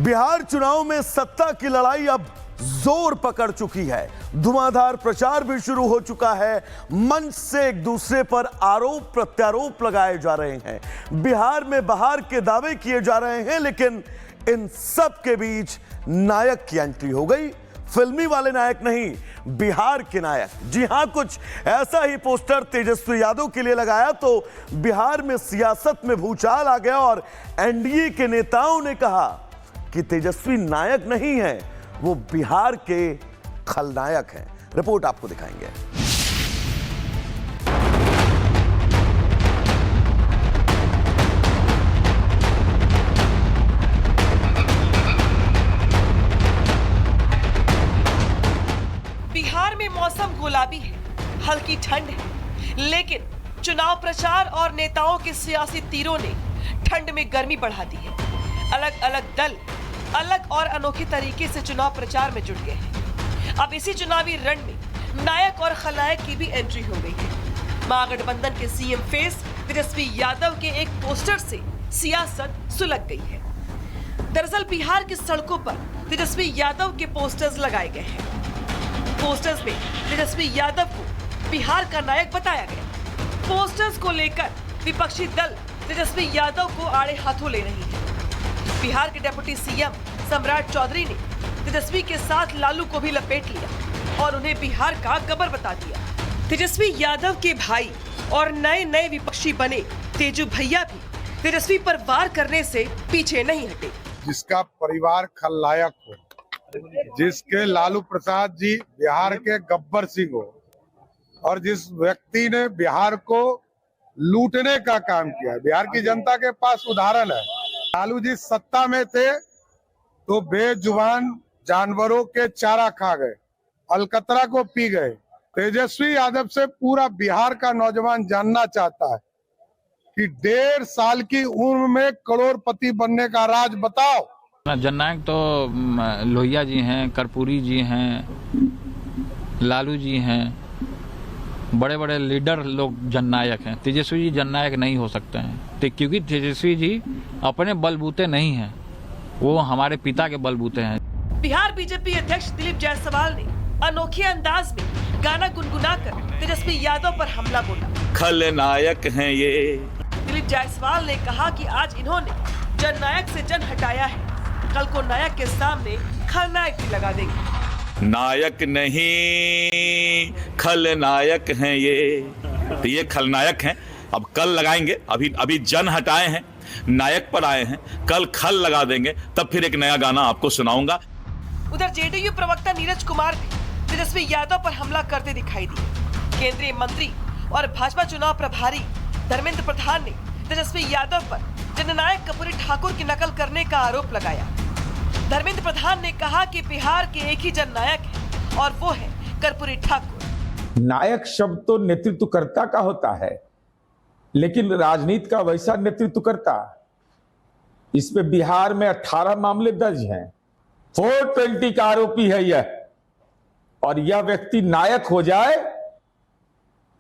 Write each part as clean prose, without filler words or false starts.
बिहार चुनाव में सत्ता की लड़ाई अब जोर पकड़ चुकी है। धुआंधार प्रचार भी शुरू हो चुका है। मंच से एक दूसरे पर आरोप प्रत्यारोप लगाए जा रहे हैं। बिहार में बहार के दावे किए जा रहे हैं, लेकिन इन सब के बीच नायक की एंट्री हो गई। फिल्मी वाले नायक नहीं, बिहार के नायक। जी हां, कुछ ऐसा ही पोस्टर तेजस्वी यादव के लिए लगाया तो बिहार में सियासत में भूचाल आ गया और एनडीए के नेताओं ने कहा कि तेजस्वी नायक नहीं है, वो बिहार के खलनायक हैं। रिपोर्ट आपको दिखाएंगे। बिहार में मौसम गुलाबी है, हल्की ठंड है, लेकिन चुनाव प्रचार और नेताओं के सियासी तीरों ने ठंड में गर्मी बढ़ा दी है। अलग अलग दल अलग और अनोखे तरीके से चुनाव प्रचार में जुट गए हैं। अब इसी चुनावी रण में नायक और खलनायक की भी एंट्री हो गई है। महागठबंधन के सीएम फेस तेजस्वी यादव के एक पोस्टर से सियासत सुलग गई है। दरअसल बिहार की सड़कों पर तेजस्वी यादव के पोस्टर्स लगाए गए हैं। पोस्टर्स में तेजस्वी यादव को बिहार का नायक बताया गया। पोस्टर्स को लेकर विपक्षी दल तेजस्वी यादव को आड़े हाथों ले रही है। बिहार के डिप्टी सीएम सम्राट चौधरी ने तेजस्वी के साथ लालू को भी लपेट लिया और उन्हें बिहार का गब्बर बता दिया। तेजस्वी यादव के भाई और नए नए विपक्षी बने तेजू भैया भी तेजस्वी पर वार करने से पीछे नहीं हटे। जिसका परिवार खलनायक हो, जिसके लालू प्रसाद जी बिहार के गब्बर सिंह हो और जिस व्यक्ति ने बिहार को लूटने का काम किया, बिहार की जनता के पास उदाहरण है। लालू जी सत्ता में थे तो बेजुबान जानवरों के चारा खा गए, अलकतरा को पी गए। तेजस्वी यादव से पूरा बिहार का नौजवान जानना चाहता है कि 1.5 साल की उम्र में करोड़पति बनने का राज बताओ। जननायक तो लोहिया जी हैं, कर्पूरी जी हैं, लालू जी हैं, बड़े बड़े लीडर लोग जननायक हैं। तेजस्वी जी जननायक नहीं हो सकते हैं क्योंकि तेजस्वी जी अपने बलबूते नहीं हैं, वो हमारे पिता के बलबूते हैं। बिहार बीजेपी अध्यक्ष दिलीप जायसवाल ने अनोखे अंदाज में गाना गुनगुनाकर तेजस्वी यादव पर हमला बोला। खलनायक हैं ये। दिलीप जायसवाल ने कहा कि आज इन्होंने जननायक से जन हटाया है, कल को नायक के सामने खलनायक भी लगा देंगे। नायक नहीं, खलनायक हैं ये। तो ये खलनायक हैं, अब कल लगाएंगे। अभी जन हटाए हैं, नायक पर आए हैं, कल खल लगा देंगे, तब फिर एक नया गाना आपको सुनाऊंगा। उधर जेडीयू प्रवक्ता नीरज कुमार भी तेजस्वी यादव पर हमला करते दिखाई दिए। केंद्रीय मंत्री और भाजपा चुनाव प्रभारी धर्मेंद्र प्रधान ने तेजस्वी यादव पर जननायक कर्पूरी ठाकुर की नकल करने का आरोप लगाया। धर्मेंद्र प्रधान ने कहा कि बिहार के एक ही जननायक है और वो है कर्पूरी ठाकुर। नायक शब्द तो नेतृत्वकर्ता का होता है, लेकिन राजनीति का वैसा नेतृत्वकर्ता, इसमें बिहार में 18 मामले दर्ज हैं। 420 का आरोपी है यह, और यह व्यक्ति नायक हो जाए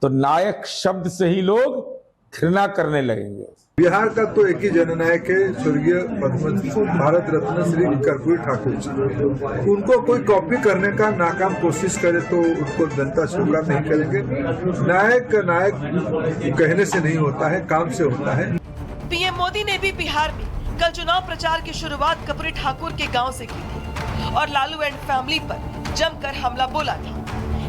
तो नायक शब्द से ही लोग घृणा करने लगेंगे। बिहार का तो एक ही जननायक है, स्वर्गीय पद्मश्री भारत रत्न श्री कर्पूरी ठाकुर जी। उनको कोई कॉपी करने का नाकाम कोशिश करे तो उनको जनता स्वीकार नहीं करेंगे। नायक नायक कहने से नहीं होता है, काम से होता है। पीएम मोदी ने भी बिहार में कल चुनाव प्रचार की शुरुआत कर्पूरी ठाकुर के गांव से की थी और लालू एंड फैमिली पर जमकर हमला बोला था।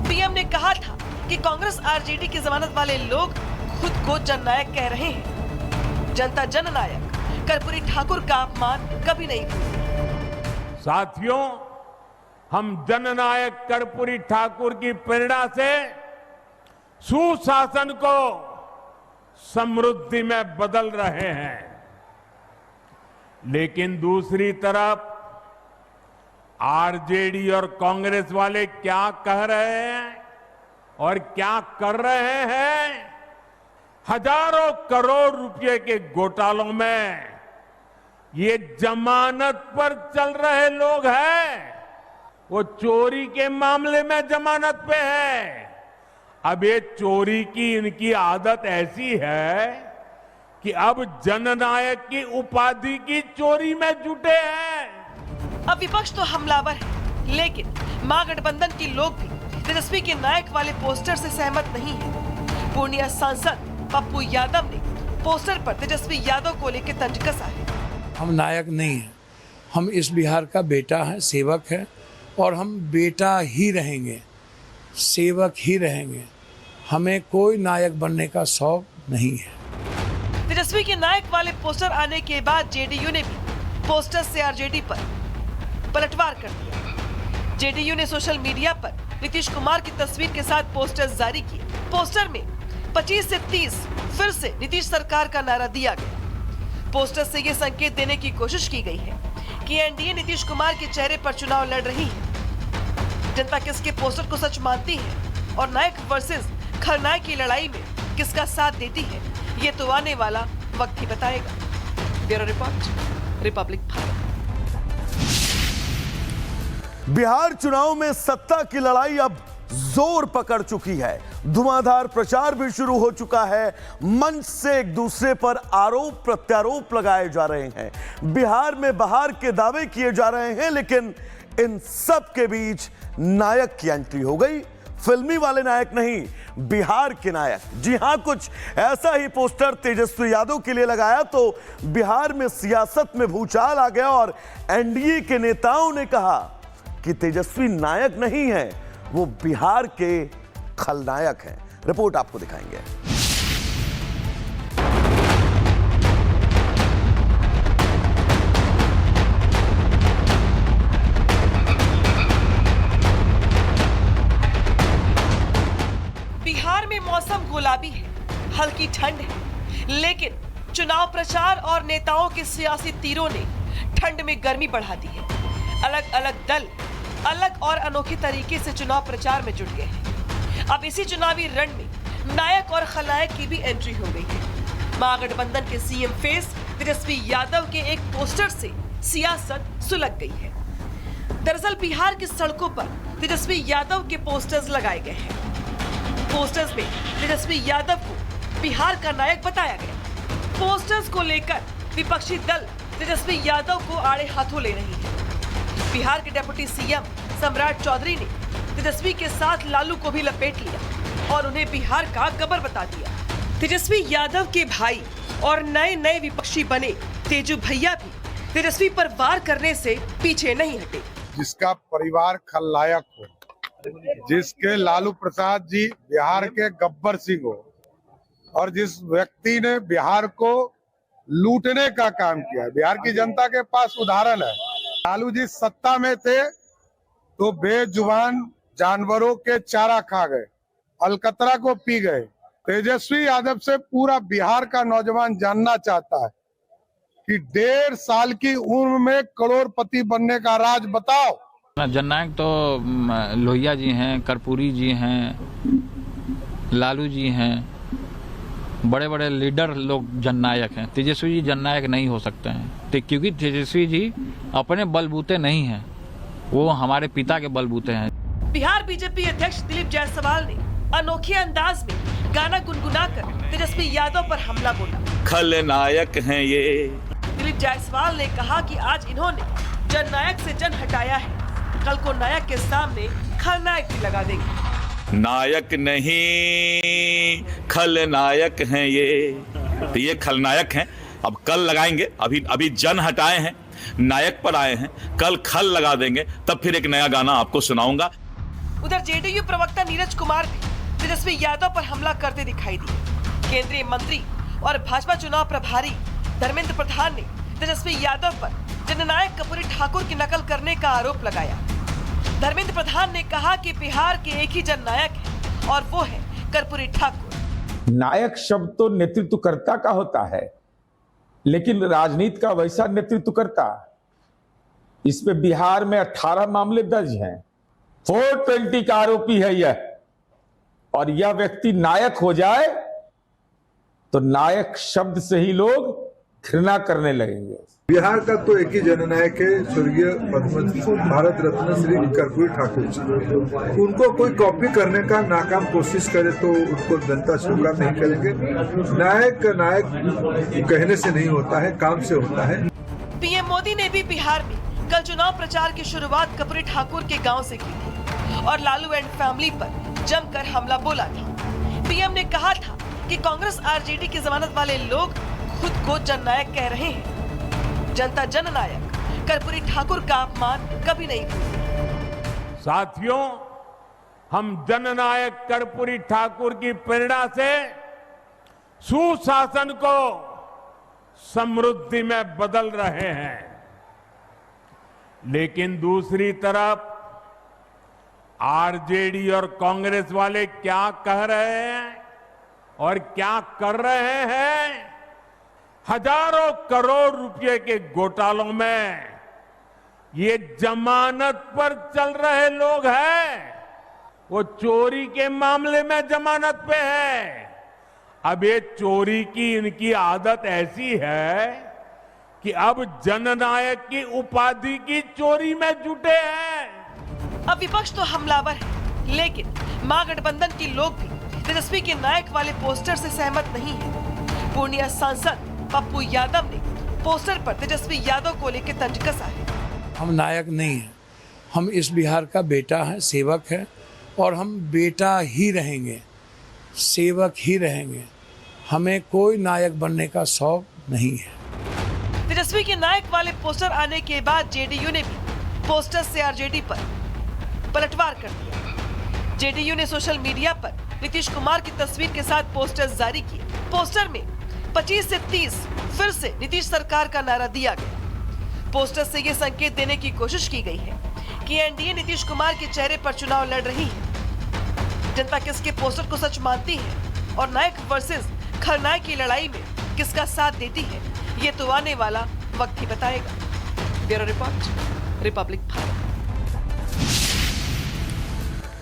पीएम ने कहा था कि कांग्रेस आरजेडी की जमानत वाले लोग खुद को जननायक कह रहे हैं। जनता जननायक कर्पूरी ठाकुर का अपमान कभी नहीं भूलेगी। साथियों, हम जननायक कर्पूरी ठाकुर की प्रेरणा से सुशासन को समृद्धि में बदल रहे हैं, लेकिन दूसरी तरफ आरजेडी और कांग्रेस वाले क्या कह रहे हैं और क्या कर रहे हैं? हजारों करोड़ रुपए के घोटालों में ये जमानत पर चल रहे लोग हैं, वो चोरी के मामले में जमानत पे है। अब ये चोरी की इनकी आदत ऐसी है कि अब जननायक की उपाधि की चोरी में जुटे हैं। अब विपक्ष तो हमलावर है, लेकिन महागठबंधन के लोग भी तेजस्वी के नायक वाले पोस्टर से सहमत नहीं है। पूर्णिया सांसद पप्पू यादव ने पोस्टर पर तेजस्वी यादव को लेकर तंज कसा है। हम नायक नहीं हैं, हम इस बिहार का बेटा है, सेवक है, और हम बेटा ही रहेंगे, सेवक ही रहेंगे। हमें कोई नायक बनने का शौक नहीं है। तेजस्वी के नायक वाले पोस्टर आने के बाद जेडीयू ने भी पोस्टर से आरजेडी पर पलटवार कर दिया। जेडीयू ने सोशल मीडिया पर नीतीश कुमार की तस्वीर के साथ पोस्टर जारी किए। पोस्टर में 25 से 30 फिर से नीतीश सरकार का नारा दिया गया। पोस्टर से ये संकेत देने की कोशिश की गई है कि एनडीए नीतीश कुमार के चेहरे पर चुनाव लड़ रही है। जनता किसके पोस्टर को सच मानती है और नायक वर्सेस खलनायक की लड़ाई में किसका साथ देती है, ये तो आने वाला वक्त ही बताएगा। Bureau report, Republic Bharat. Bihar चुनाव में सत्ता की लड़ाई अब जोर पकड़ चुकी है। धुआंधार प्रचार भी शुरू हो चुका है। मंच से एक दूसरे पर आरोप प्रत्यारोप लगाए जा रहे हैं। बिहार में बहार के दावे किए जा रहे हैं, लेकिन इन सब के बीच नायक की एंट्री हो गई। फिल्मी वाले नायक नहीं, बिहार के नायक। जी हां, कुछ ऐसा ही पोस्टर तेजस्वी यादव के लिए लगाया तो बिहार में सियासत में भूचाल आ गया और एनडीए के नेताओं ने कहा कि तेजस्वी नायक नहीं है, वो बिहार के खलनायक हैं। रिपोर्ट आपको दिखाएंगे। बिहार में मौसम गुलाबी है, हल्की ठंड है, लेकिन चुनाव प्रचार और नेताओं के सियासी तीरों ने ठंड में गर्मी बढ़ा दी है। अलग अलग दल अलग और अनोखे तरीके से चुनाव प्रचार में जुट गए हैं। अब इसी चुनावी रण में नायक और खलनायक की भी एंट्री हो गई है। महागठबंधन के सीएम फेस तेजस्वी यादव के एक पोस्टर से सियासत सुलग गई है। दरअसल बिहार की सड़कों पर तेजस्वी यादव के पोस्टर्स लगाए गए हैं। पोस्टर्स में तेजस्वी यादव को बिहार का नायक बताया गया। पोस्टर्स को लेकर विपक्षी दल तेजस्वी यादव को आड़े हाथों ले रही है। बिहार के डिप्टी सीएम सम्राट चौधरी ने तेजस्वी के साथ लालू को भी लपेट लिया और उन्हें बिहार का गब्बर बता दिया। तेजस्वी यादव के भाई और नए नए विपक्षी बने तेजू भैया भी तेजस्वी पर वार करने से पीछे नहीं हटे। जिसका परिवार खलनायक हो, जिसके लालू प्रसाद जी बिहार के गब्बर सिंह हो, और जिस व्यक्ति ने बिहार को लूटने का काम किया। बिहार की जनता के पास उदाहरण है। लालू जी सत्ता में थे तो बेजुबान जानवरों के चारा खा गए, अलकतरा को पी गए। तेजस्वी यादव से पूरा बिहार का नौजवान जानना चाहता है कि 1.5 साल की उम्र में करोड़पति बनने का राज बताओ। जननायक तो लोहिया जी हैं, कर्पूरी जी हैं, लालू जी हैं, बड़े बड़े लीडर लोग जननायक हैं। तेजस्वी जी जननायक नहीं हो सकते हैं क्योंकि तेजस्वी जी अपने बलबूते नहीं हैं, वो हमारे पिता के बलबूते हैं। बिहार बीजेपी अध्यक्ष दिलीप जायसवाल ने अनोखे अंदाज में गाना गुनगुनाकर तेजस्वी यादव पर हमला बोला। खलनायक हैं ये। दिलीप जायसवाल ने कहा कि आज इन्होंने जननायक से जन हटाया है, कल को नायक के सामने खलनायक भी लगा देंगे। नायक नहीं, खलनायक हैं ये। तो ये खलनायक हैं, अब कल लगाएंगे। अभी जन हटाए हैं, नायक पर आए हैं, कल खल लगा देंगे, तब फिर एक नया गाना आपको सुनाऊंगा। उधर जेडीयू प्रवक्ता नीरज कुमार भी तेजस्वी यादव पर हमला करते दिखाई दिए। केंद्रीय मंत्री और भाजपा चुनाव प्रभारी धर्मेंद्र प्रधान ने तेजस्वी यादव पर जननायक कर्पूरी ठाकुर की नकल करने का आरोप लगाया। धर्मेंद्र प्रधान ने कहा कि बिहार के एक ही जननायक है और वो है कर्पूरी ठाकुर। नायक शब्द तो नेतृत्वकर्ता का होता है, लेकिन राजनीति का वैसा नेतृत्वकर्ता, इसमें बिहार में 18 मामले दर्ज हैं। 420 का आरोपी है यह, और यह व्यक्ति नायक हो जाए तो नायक शब्द से ही लोग घृणा करने लगेंगे। बिहार का तो एक ही जननायक है, स्वर्गीय भारत रत्न श्री कर्पूरी ठाकुर जी। उनको कोई कॉपी करने का नाकाम कोशिश करे तो उनको जनता स्वीकार नहीं करेंगे। नायक कहने से नहीं होता है, काम से होता है। पीएम मोदी ने भी बिहार में कल चुनाव प्रचार की शुरुआत कर्पूरी ठाकुर के गांव से की थी और लालू एंड फैमिली पर जमकर हमला बोला था। पीएम ने कहा था कि कांग्रेस आरजेडी की जमानत वाले लोग खुद को जननायक कह रहे हैं। जनता जननायक कर्पूरी ठाकुर का अपमान कभी नहीं भूलेगी। साथियों, हम जननायक कर्पूरी ठाकुर की प्रेरणा से सुशासन को समृद्धि में बदल रहे हैं, लेकिन दूसरी तरफ आरजेडी और कांग्रेस वाले क्या कह रहे हैं और क्या कर रहे हैं? हजारों करोड़ रुपए के घोटालों में ये जमानत पर चल रहे लोग हैं। वो चोरी के मामले में जमानत पे है। अब ये चोरी की इनकी आदत ऐसी है कि अब जननायक की उपाधि की चोरी में जुटे हैं। अब विपक्ष तो हमलावर है, लेकिन महागठबंधन के लोग भी तेजस्वी के नायक वाले पोस्टर से सहमत नहीं है। पूर्णिया सांसद पप्पू यादव ने पोस्टर पर तेजस्वी यादव को लेकर तंज कसा है। हम नायक नहीं हैं, हम इस बिहार का बेटा है, सेवक है, और हम बेटा ही रहेंगे, सेवक ही रहेंगे। हमें कोई नायक बनने का शौक नहीं है। तेजस्वी के नायक वाले पोस्टर आने के बाद जेडीयू ने भी पोस्टर से आरजेडी पर पलटवार कर दिया। जेडीयू ने सोशल मीडिया पर नीतीश कुमार की तस्वीर के साथ पोस्टर जारी किए। पोस्टर में 25 से 30 फिर से नीतीश सरकार का नारा दिया गया। पोस्टर से ये संकेत देने की कोशिश की गई है कि एनडीए नीतीश कुमार के चेहरे पर चुनाव लड़ रही है। जनता किसके पोस्टर को सच मानती है और नायक वर्सेस खलनायक की लड़ाई में किसका साथ देती है, ये तो आने वाला वक्त ही बताएगा। Bureau report, Republic Bharat.